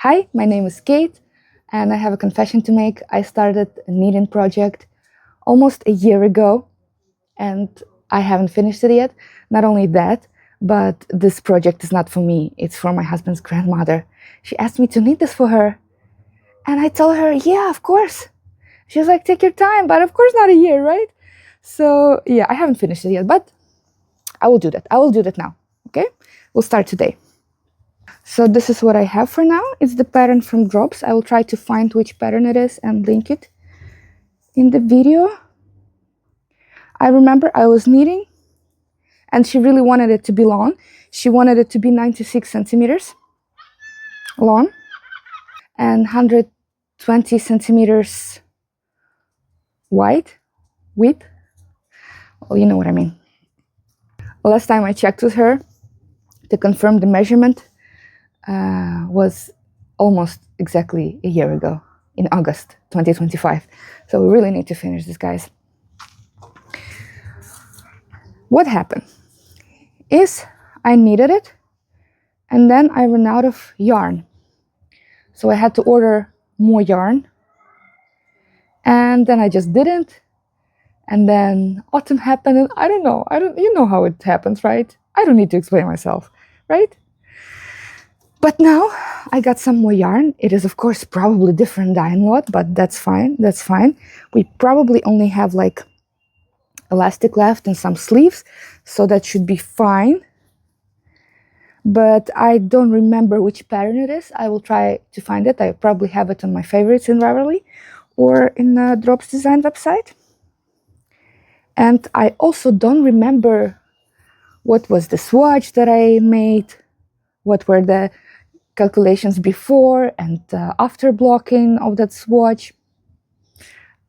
Hi, my name is Kate, and I have a confession to make. I started a knitting project almost a year ago, and I haven't finished it yet. Not only that, but this project is not for me. It's for my husband's grandmother. She asked me to knit this for her, and I told her, yeah, of course. She was like, take your time, but of course not a year, right? So yeah, I haven't finished it yet, but I will do that. I will do that now, okay? We'll start today. So this is what I have for now. It's the pattern from Drops. I will try to find which pattern it is and link it in the video. I remember I was knitting and she really wanted it to be long. She wanted it to be 96 centimeters long and 120 centimeters wide, width. Well, you know what I mean. Last time I checked with her to confirm the measurement was almost exactly a year ago, in August 2025. So we really need to finish this, guys. What happened is I knitted it and then I ran out of yarn. So I had to order more yarn, and then I just didn't. And then autumn happened, and I don't know. You know how it happens, right? I don't need to explain myself, right? But now I got some more yarn. It is, of course, probably different dyeing lot, but that's fine. That's fine. We probably only have like elastic left and some sleeves, so that should be fine. But I don't remember which pattern it is. I will try to find it. I probably have it on my favorites in Ravelry or in the Drops Design website. And I also don't remember what was the swatch that I made, what were the calculations before and after blocking of that swatch.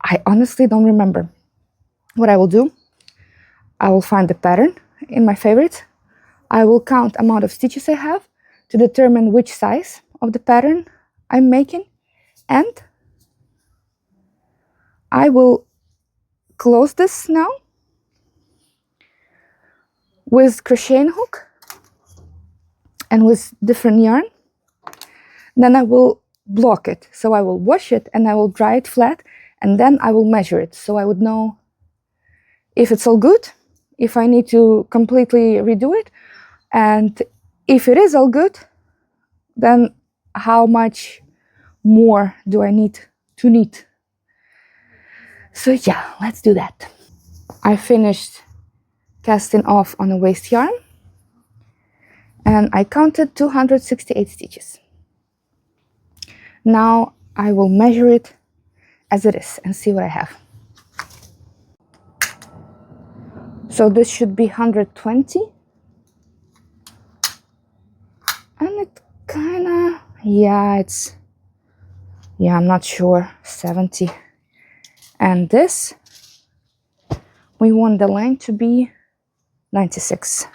I honestly don't remember. What I will do, I will find the pattern in my favorites. I will count amount of stitches I have to determine which size of the pattern I'm making, and I will close this now with crocheting hook and with different yarn. Then I will block it. So I will wash it and I will dry it flat, and then I will measure it so I would know if it's all good, if I need to completely redo it, and if it is all good, then how much more do I need to knit. So yeah, let's do that. I finished casting off on a waste yarn and I counted 268 stitches. Now I will measure it as it is and see what I have. So this should be 120. And it kinda, I'm not sure, 70. And this, we want the length to be 96.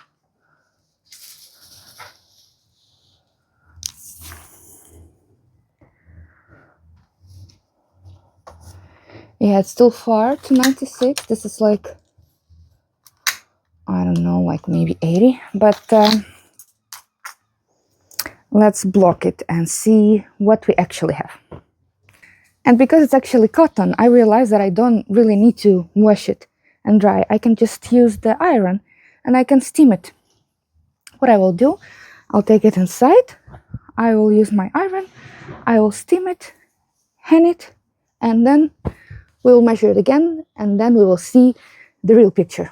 Yeah, it's still far to 96. This is like, I don't know, like maybe 80. But let's block it and see what we actually have. And because it's actually cotton, I realize that I don't really need to wash it and dry. I can just use the iron and I can steam it. What I will do, I'll take it inside. I will use my iron. I will steam it, hand it, and then we'll measure it again, and then we will see the real picture.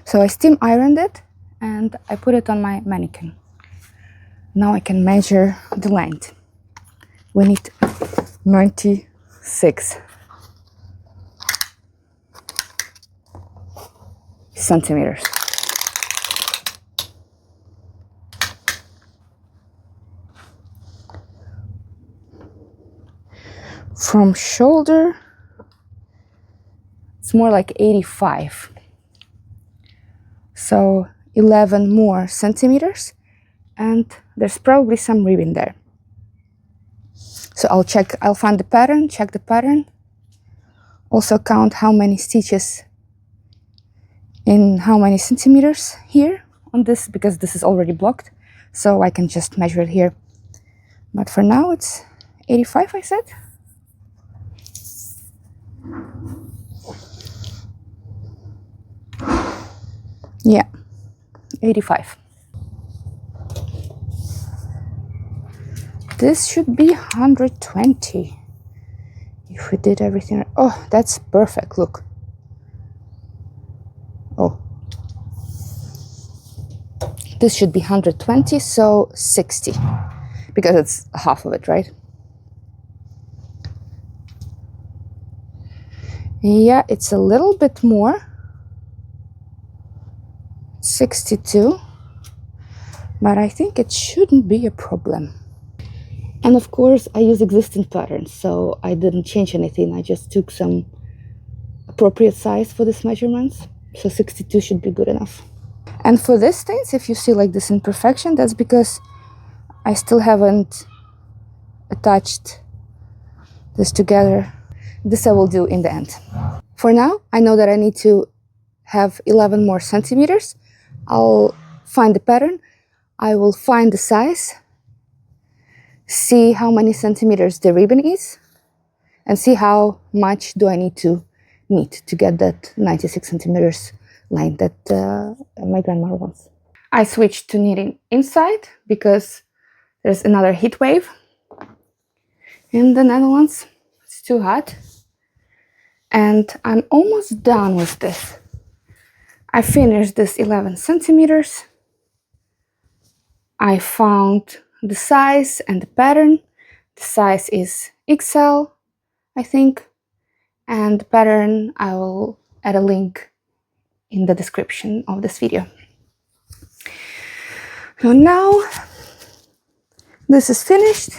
So I steam ironed it and I put it on my mannequin. Now I can measure the length. We need 96 centimeters. From shoulder, it's more like 85. So 11 more centimeters, and there's probably some ribbon there. So I'll find the pattern, check the pattern, also count how many stitches in how many centimeters here on this, because this is already blocked, so I can just measure it here But for now it's 85, I said. Yeah, 85. This should be 120 if we did everything right. Oh, that's perfect, look. Oh, this should be 120, so 60, because it's half of it, right? Yeah, it's a little bit more, 62, but I think it shouldn't be a problem. And of course, I use existing patterns, so I didn't change anything. I just took some appropriate size for these measurements, so 62 should be good enough. And for these stains, if you see like this imperfection, that's because I still haven't attached this together. This I will do in the end. For now, I know that I need to have 11 more centimeters. I'll find the pattern, I will find the size, see how many centimeters the ribbon is, and see how much do I need to knit to get that 96 centimeters line that my grandmother wants. I switched to knitting inside because there's another heat wave in the Netherlands. It's too hot. And I'm almost done with this. I finished this 11 centimeters. I found the size and the pattern. The size is XL, I think. And the pattern, I will add a link in the description of this video. So now this is finished.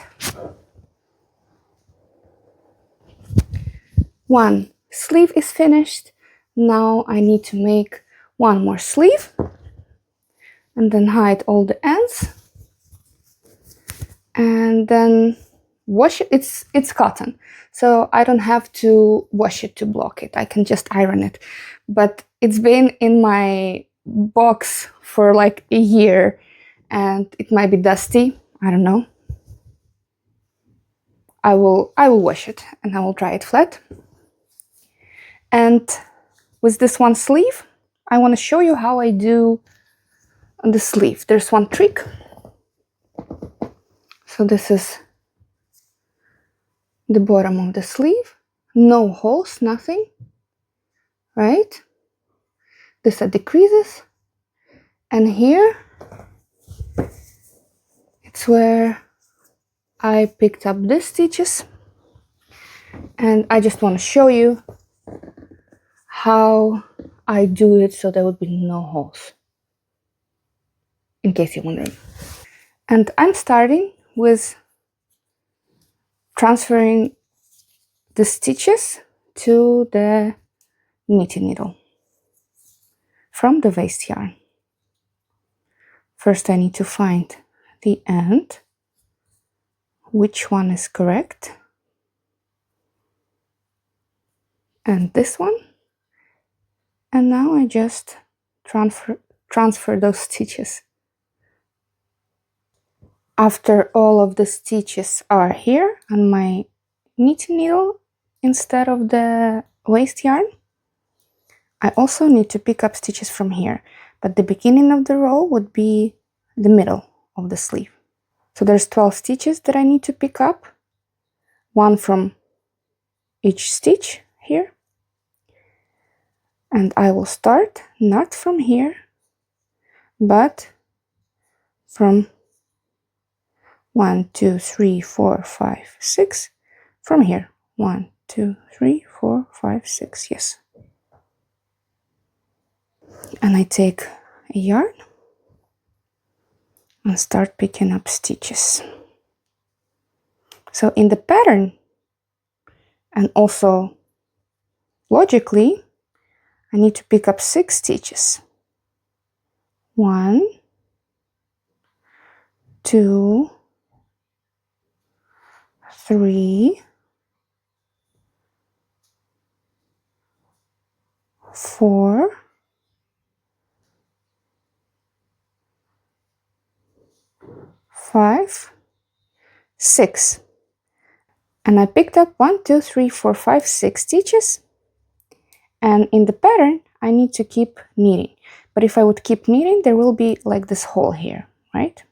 One sleeve is finished. Now I need to make one more sleeve and then hide all the ends and then wash it. It's cotton, so I don't have to wash it to block it. I can just iron it. But it's been in my box for like a year and it might be dusty. I don't know. I will wash it and I will dry it flat. And with this one sleeve, I want to show you how I do on the sleeve. There's one trick. So this is the bottom of the sleeve. No holes, nothing, right? This are the creases. And here, it's where I picked up these stitches. And I just want to show you how I do it so there would be no holes, in case you're wondering. And I'm starting with transferring the stitches to the knitting needle from the waste yarn. First I need to find the end, which one is correct, and this one. And now I just transfer those stitches. After all of the stitches are here on my knitting needle instead of the waste yarn, I also need to pick up stitches from here, but the beginning of the row would be the middle of the sleeve. So there's 12 stitches that I need to pick up, one from each stitch here. And I will start not from here, but from 1, 2, 3, 4, 5, 6, from here. 1, 2, 3, 4, 5, 6, yes. And I take a yarn and start picking up stitches. So in the pattern, and also logically, I need to pick up 6 stitches. 1, 2, 3, 4, 5, 6. And I picked up 1, 2, 3, 4, 5, 6 stitches. And in the pattern, I need to keep knitting. But if I would keep knitting, there will be like this hole here, right?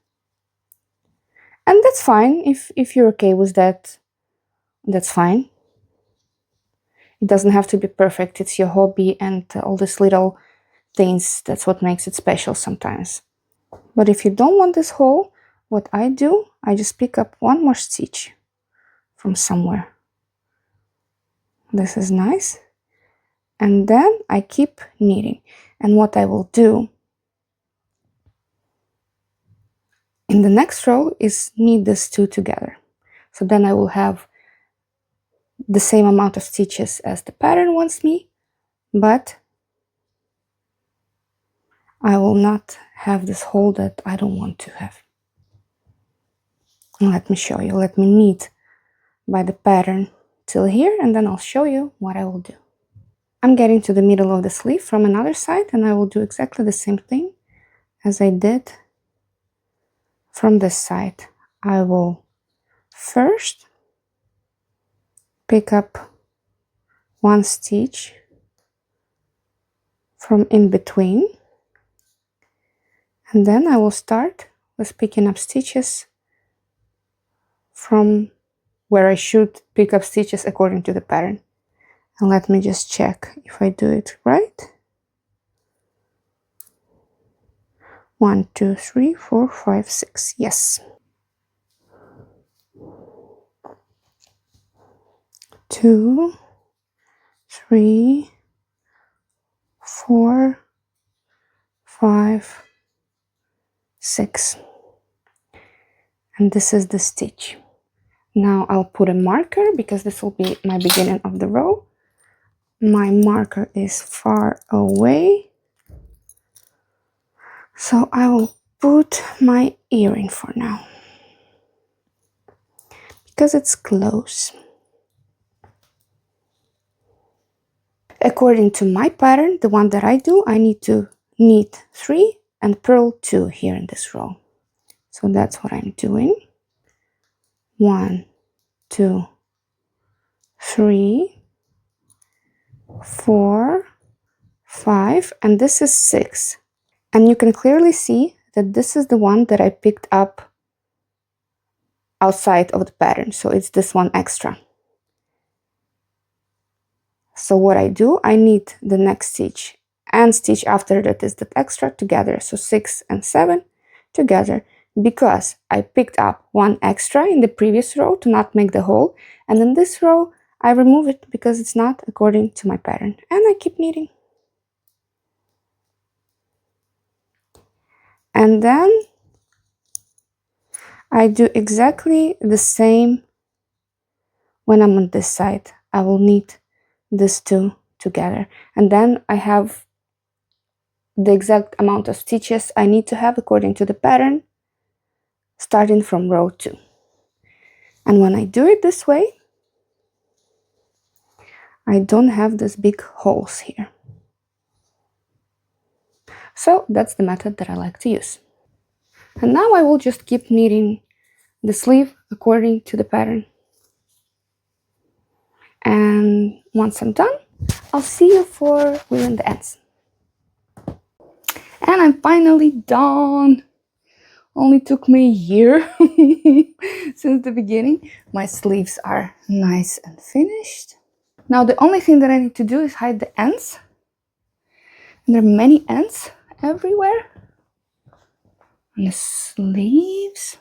And that's fine. If you're okay with that, that's fine. It doesn't have to be perfect. It's your hobby, and all these little things, that's what makes it special sometimes. But if you don't want this hole, what I do, I just pick up one more stitch from somewhere. This is nice. And then I keep knitting. And what I will do in the next row is knit these two together. So then I will have the same amount of stitches as the pattern wants me, but I will not have this hole that I don't want to have. Let me show you. Let me knit by the pattern till here, and then I'll show you what I will do. I'm getting to the middle of the sleeve from another side, and I will do exactly the same thing as I did from this side. I will first pick up one stitch from in between, and then I will start with picking up stitches from where I should pick up stitches according to the pattern. And let me just check if I do it right. 1, 2, 3, 4, 5, 6. Yes. 2, 3, 4, 5, 6. And this is the stitch. Now I'll put a marker because this will be my beginning of the row. My marker is far away, so I will put my earring for now because it's close. According to my pattern, the one that I do, I need to knit 3 and purl 2 here in this row. So that's what I'm doing. 1, 2, 3, 4, 5, and this is 6. And you can clearly see that this is the one that I picked up outside of the pattern. So it's this one extra. So what I do, I knit the next stitch and stitch after that is that extra together. So 6 and 7 together, because I picked up one extra in the previous row to not make the hole. And in this row, I remove it because it's not according to my pattern. And I keep knitting. And then I do exactly the same when I'm on this side. I will knit these two together. And then I have the exact amount of stitches I need to have according to the pattern, starting from row 2. And when I do it this way, I don't have these big holes here. So that's the method that I like to use. And now I will just keep knitting the sleeve according to the pattern. And once I'm done, I'll see you for weaving the ends. And I'm finally done. Only took me a year since the beginning. My sleeves are nice and finished. Now the only thing that I need to do is hide the ends. And there are many ends everywhere. On the sleeves.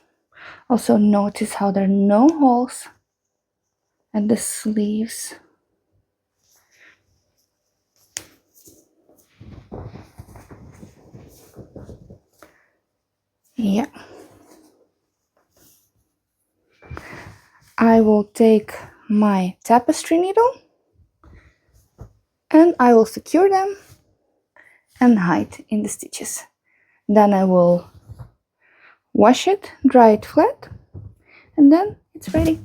Also notice how there are no holes at the sleeves. Yeah. I will take my tapestry needle and I will secure them and hide in the stitches. Then I will wash it, dry it flat, and then it's ready.